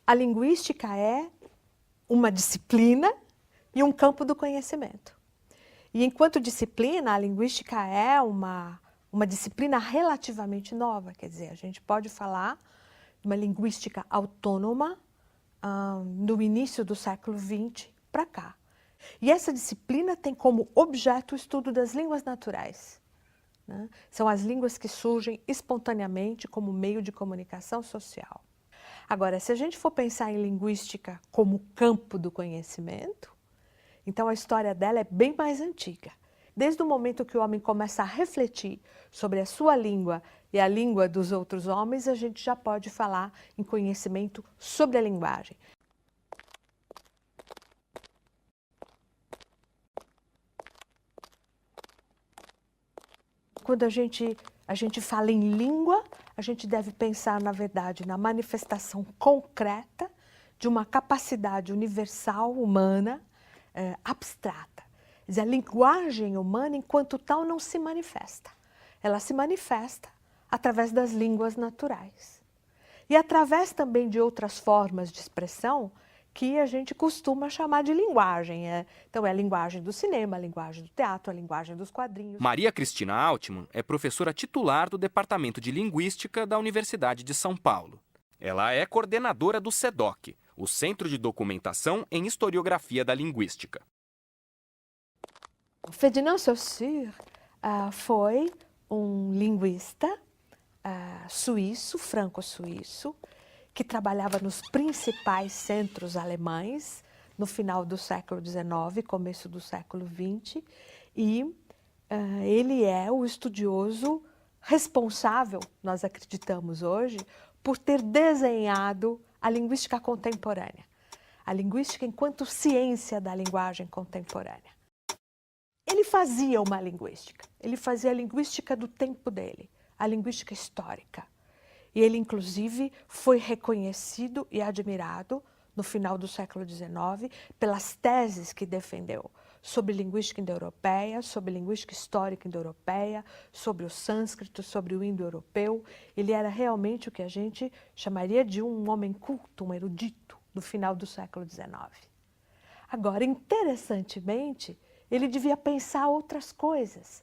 A linguística é uma disciplina e um campo do conhecimento. E enquanto disciplina, a linguística é uma disciplina relativamente nova, quer dizer, a gente pode falar de uma linguística autônoma no início do século XX para cá. E essa disciplina tem como objeto o estudo das línguas naturais, né? São as línguas que surgem espontaneamente como meio de comunicação social. Agora, se a gente for pensar em linguística como campo do conhecimento, então a história dela é bem mais antiga. Desde o momento que o homem começa a refletir sobre a sua língua e a língua dos outros homens, a gente já pode falar em conhecimento sobre a linguagem. Quando a gente fala em língua, a gente deve pensar, na verdade, na manifestação concreta de uma capacidade universal humana abstrata. Quer dizer, a linguagem humana, enquanto tal, não se manifesta. Ela se manifesta através das línguas naturais. E através também de outras formas de expressão que a gente costuma chamar de linguagem. Então, é a linguagem do cinema, a linguagem do teatro, a linguagem dos quadrinhos. Maria Cristina Altman é professora titular do Departamento de Linguística da Universidade de São Paulo. Ela é coordenadora do CEDOC, o Centro de Documentação em Historiografia da Linguística. Ferdinand Saussure foi um linguista suíço, franco-suíço, que trabalhava nos principais centros alemães no final do século XIX, começo do século XX, e ele é o estudioso responsável, nós acreditamos hoje, por ter desenhado a linguística contemporânea, a linguística enquanto ciência da linguagem contemporânea. Ele fazia uma linguística, ele fazia a linguística do tempo dele, a linguística histórica. E ele, inclusive, foi reconhecido e admirado no final do século XIX pelas teses que defendeu sobre linguística indo-europeia, sobre linguística histórica indo-europeia, sobre o sânscrito, sobre o indo-europeu. Ele era realmente o que a gente chamaria de um homem culto, um erudito, do final do século XIX. Agora, interessantemente, ele devia pensar outras coisas,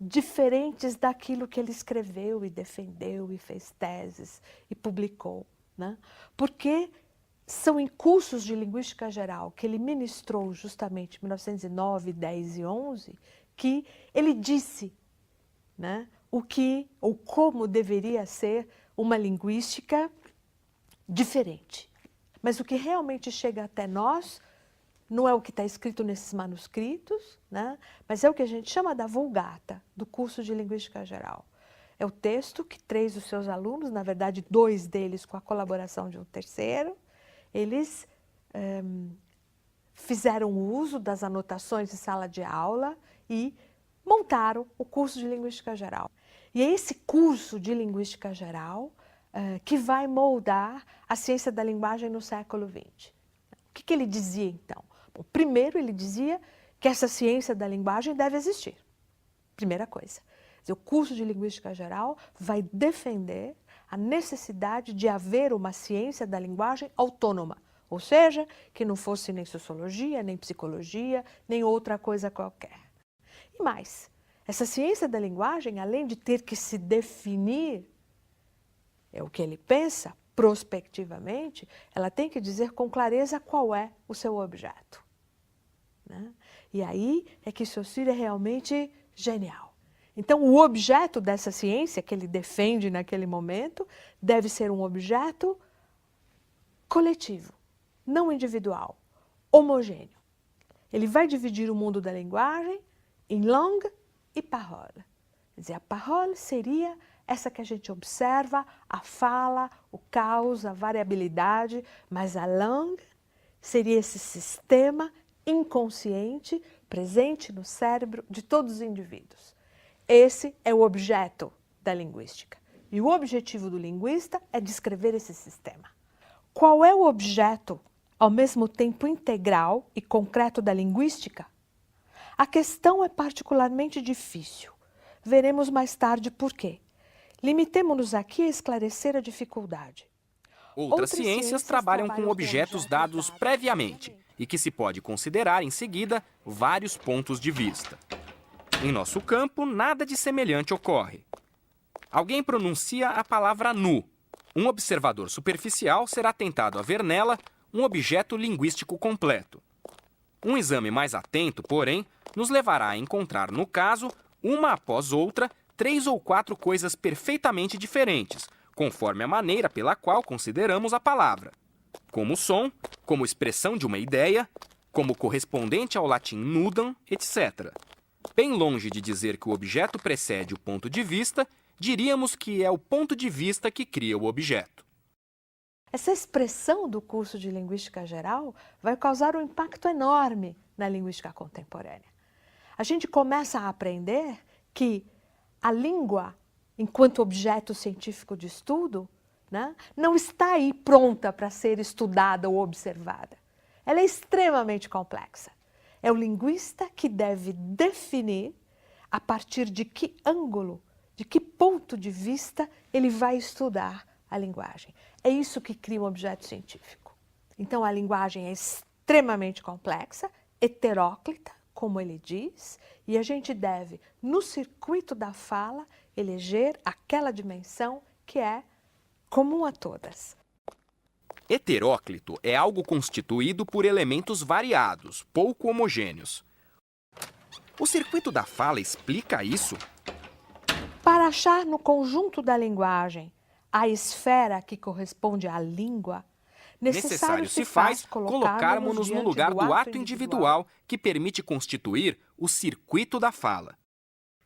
diferentes daquilo que ele escreveu e defendeu e fez teses e publicou, né? Porque são em cursos de linguística geral que ele ministrou justamente em 1909, 10 e 11 que ele disse, né, o que ou como deveria ser uma linguística diferente. Mas o que realmente chega até nós não é o que está escrito nesses manuscritos, né? Mas é o que a gente chama da Vulgata, do curso de Linguística Geral. É o texto que 3 dos seus alunos, na verdade 2 deles com a colaboração de um terceiro, eles fizeram uso das anotações de sala de aula e montaram o curso de Linguística Geral. E é esse curso de Linguística Geral que vai moldar a ciência da linguagem no século XX. O que ele dizia, então? Bom, primeiro, ele dizia que essa ciência da linguagem deve existir. Primeira coisa. O curso de Linguística Geral vai defender a necessidade de haver uma ciência da linguagem autônoma, ou seja, que não fosse nem sociologia, nem psicologia, nem outra coisa qualquer. E mais, essa ciência da linguagem, além de ter que se definir, é o que ele pensa, prospectivamente, ela tem que dizer com clareza qual é o seu objeto, né? E aí é que Saussure é realmente genial. Então, o objeto dessa ciência que ele defende naquele momento deve ser um objeto coletivo, não individual, homogêneo. Ele vai dividir o mundo da linguagem em langue e parole. Quer dizer, a parole seria essa que a gente observa, a fala, o caos, a variabilidade, mas a langue seria esse sistema inconsciente presente no cérebro de todos os indivíduos. Esse é o objeto da linguística. E o objetivo do linguista é descrever esse sistema. Qual é o objeto, ao mesmo tempo integral e concreto da linguística? A questão é particularmente difícil. Veremos mais tarde por quê. Limitemo-nos aqui a esclarecer a dificuldade. Outras ciências trabalham com objetos dados previamente e que se pode considerar, em seguida, vários pontos de vista. Em nosso campo, nada de semelhante ocorre. Alguém pronuncia a palavra nu. Um observador superficial será tentado a ver nela um objeto linguístico completo. Um exame mais atento, porém, nos levará a encontrar, no caso, uma após outra, 3 ou 4 coisas perfeitamente diferentes, conforme a maneira pela qual consideramos a palavra. Como som, como expressão de uma ideia, como correspondente ao latim nudum, etc. Bem longe de dizer que o objeto precede o ponto de vista, diríamos que é o ponto de vista que cria o objeto. Essa expressão do curso de Linguística Geral vai causar um impacto enorme na linguística contemporânea. A gente começa a aprender que a língua, enquanto objeto científico de estudo, né, não está aí pronta para ser estudada ou observada. Ela é extremamente complexa. É o linguista que deve definir a partir de que ângulo, de que ponto de vista ele vai estudar a linguagem. É isso que cria um objeto científico. Então, a linguagem é extremamente complexa, heteróclita, como ele diz, e a gente deve, no circuito da fala, eleger aquela dimensão que é comum a todas. Heteróclito é algo constituído por elementos variados, pouco homogêneos. O circuito da fala explica isso? Para achar no conjunto da linguagem a esfera que corresponde à língua, necessário se faz colocarmos-nos no lugar do ato individual que permite constituir o circuito da fala.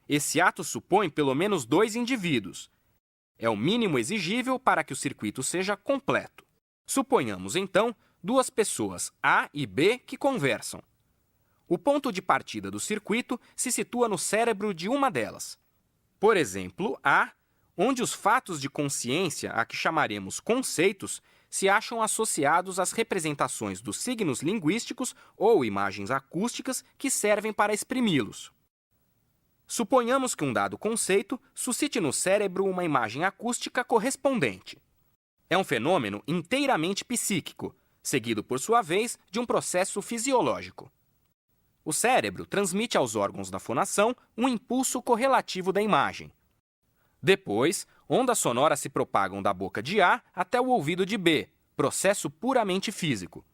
Esse ato supõe pelo menos 2 indivíduos. É o mínimo exigível para que o circuito seja completo. Suponhamos, então, 2 pessoas, A e B, que conversam. O ponto de partida do circuito se situa no cérebro de uma delas. Por exemplo, A, onde os fatos de consciência, a que chamaremos conceitos, se acham associados às representações dos signos linguísticos ou imagens acústicas que servem para exprimi-los. Suponhamos que um dado conceito suscite no cérebro uma imagem acústica correspondente. É um fenômeno inteiramente psíquico, seguido, por sua vez, de um processo fisiológico. O cérebro transmite aos órgãos da fonação um impulso correlativo da imagem. Depois, ondas sonoras se propagam da boca de A até o ouvido de B, processo puramente físico.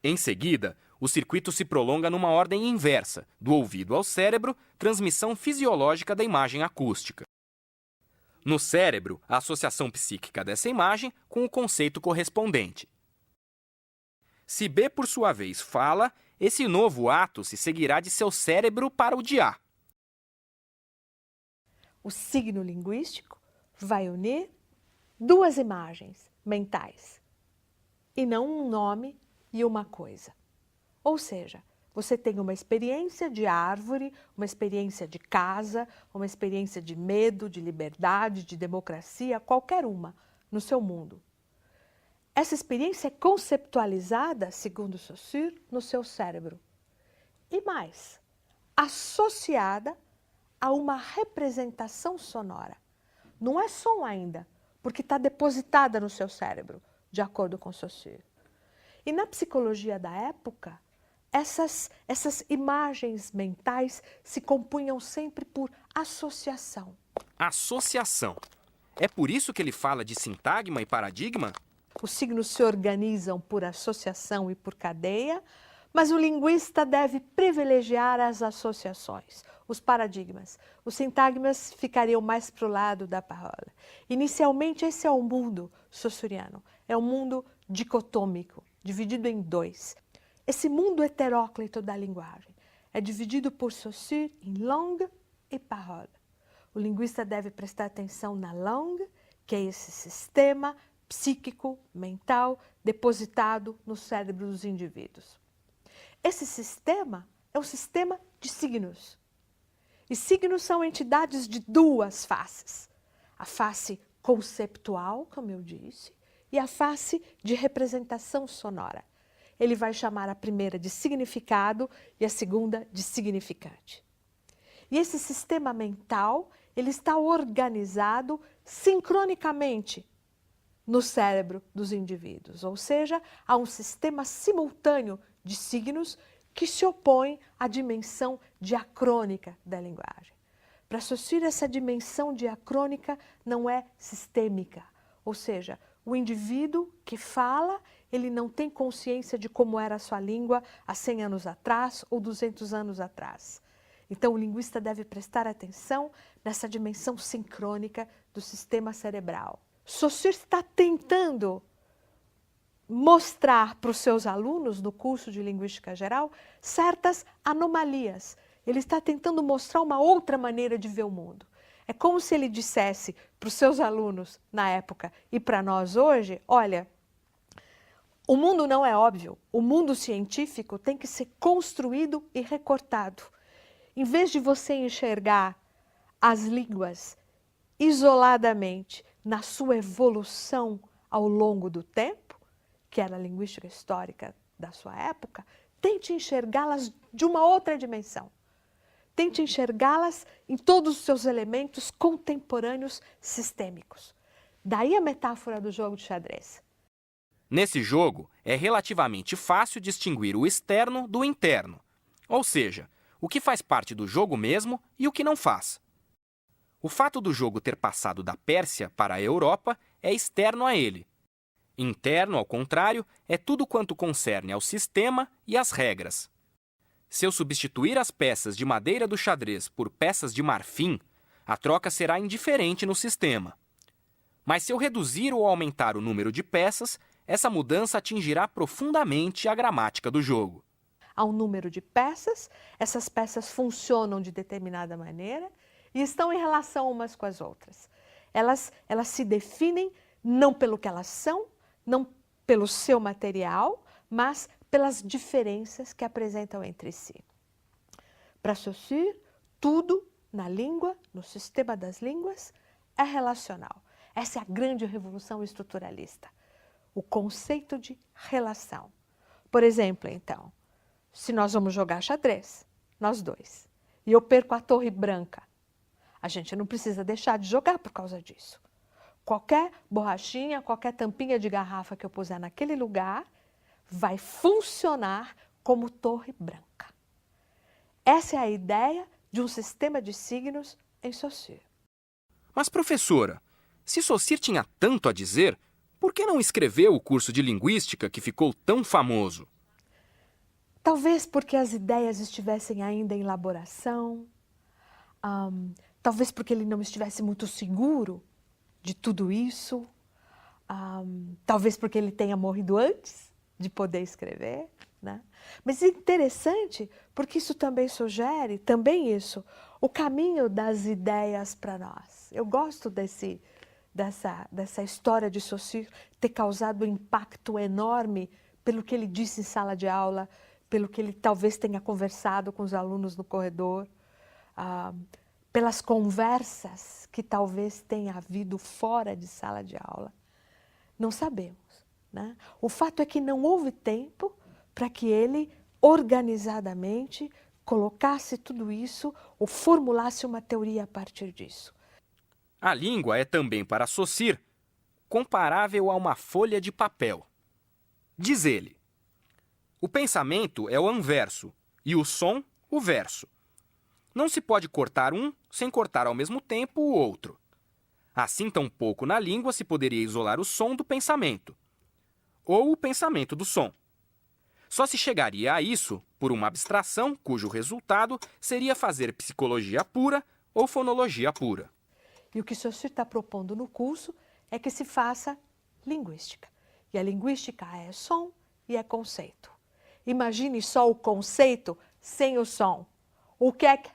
Em seguida, o circuito se prolonga numa ordem inversa, do ouvido ao cérebro, transmissão fisiológica da imagem acústica. No cérebro, a associação psíquica dessa imagem com o conceito correspondente. Se B, por sua vez, fala, esse novo ato se seguirá de seu cérebro para o de A. O signo linguístico vai unir 2 imagens mentais, e não um nome e uma coisa. Ou seja, você tem uma experiência de árvore, uma experiência de casa, uma experiência de medo, de liberdade, de democracia, qualquer uma, no seu mundo. Essa experiência é conceptualizada, segundo Saussure, no seu cérebro. E mais, associada a uma representação sonora. Não é som ainda, porque está depositada no seu cérebro, de acordo com Saussure. E na psicologia da época, essas imagens mentais se compunham sempre por associação. Associação. É por isso que ele fala de sintagma e paradigma? Os signos se organizam por associação e por cadeia, mas o linguista deve privilegiar as associações, os paradigmas. Os sintagmas ficariam mais para o lado da parola. Inicialmente, esse é o mundo saussuriano. É um mundo dicotômico, dividido em 2. Esse mundo heteróclito da linguagem é dividido por Saussure em langue e parole. o linguista deve prestar atenção na langue, que é esse sistema psíquico, mental, depositado no cérebro dos indivíduos. Esse sistema é um sistema de signos. E signos são entidades de duas faces. A face conceptual, como eu disse, e a face de representação sonora. Ele vai chamar a primeira de significado e a segunda de significante. E esse sistema mental, ele está organizado sincronicamente no cérebro dos indivíduos, ou seja, há um sistema simultâneo de signos que se opõe à dimensão diacrônica da linguagem. Para Saussure, essa dimensão diacrônica não é sistêmica, ou seja, o indivíduo que fala, ele não tem consciência de como era a sua língua há 100 anos atrás ou 200 anos atrás. Então, o linguista deve prestar atenção nessa dimensão sincrônica do sistema cerebral. Saussure está tentando mostrar para os seus alunos no curso de Linguística Geral certas anomalias. Ele está tentando mostrar uma outra maneira de ver o mundo. É como se ele dissesse para os seus alunos na época e para nós hoje, olha, o mundo não é óbvio, o mundo científico tem que ser construído e recortado. Em vez de você enxergar as línguas isoladamente na sua evolução ao longo do tempo, que era a linguística histórica da sua época, tente enxergá-las de uma outra dimensão. Tente enxergá-las em todos os seus elementos contemporâneos sistêmicos. Daí a metáfora do jogo de xadrez. Nesse jogo, é relativamente fácil distinguir o externo do interno, ou seja, o que faz parte do jogo mesmo e o que não faz. O fato do jogo ter passado da Pérsia para a Europa é externo a ele. Interno, ao contrário, é tudo quanto concerne ao sistema e às regras. Se eu substituir as peças de madeira do xadrez por peças de marfim, a troca será indiferente no sistema. Mas se eu reduzir ou aumentar o número de peças, essa mudança atingirá profundamente a gramática do jogo. Há um número de peças, essas peças funcionam de determinada maneira e estão em relação umas com as outras. Elas se definem não pelo que elas são, não pelo seu material, mas pelas diferenças que apresentam entre si. Para Saussure, tudo na língua, no sistema das línguas, é relacional. Essa é a grande revolução estruturalista. O conceito de relação. Por exemplo, então, se nós vamos jogar xadrez, nós dois, e eu perco a torre branca, a gente não precisa deixar de jogar por causa disso. Qualquer borrachinha, qualquer tampinha de garrafa que eu puser naquele lugar, vai funcionar como torre branca. Essa é a ideia de um sistema de signos em Saussure. Mas, professora, se Saussure tinha tanto a dizer, por que não escreveu o curso de linguística que ficou tão famoso? Talvez porque as ideias estivessem ainda em elaboração, talvez porque ele não estivesse muito seguro de tudo isso, talvez porque ele tenha morrido antes de poder escrever, né? Mas é interessante porque isso também sugere, o caminho das ideias para nós. Eu gosto dessa história de Saussure ter causado um impacto enorme pelo que ele disse em sala de aula, pelo que ele talvez tenha conversado com os alunos no corredor, pelas conversas que talvez tenha havido fora de sala de aula. Não sabemos, né? O fato é que não houve tempo para que ele organizadamente colocasse tudo isso ou formulasse uma teoria a partir disso. A língua é também para Saussure comparável a uma folha de papel. Diz ele: o pensamento é o anverso e o som o verso. Não se pode cortar um sem cortar ao mesmo tempo o outro. Assim, tampouco na língua se poderia isolar o som do pensamento, ou o pensamento do som. Só se chegaria a isso por uma abstração cujo resultado seria fazer psicologia pura ou fonologia pura. E o que Saussure está propondo no curso é que se faça linguística. E a linguística é som e é conceito. Imagine só o conceito sem o som. O que é que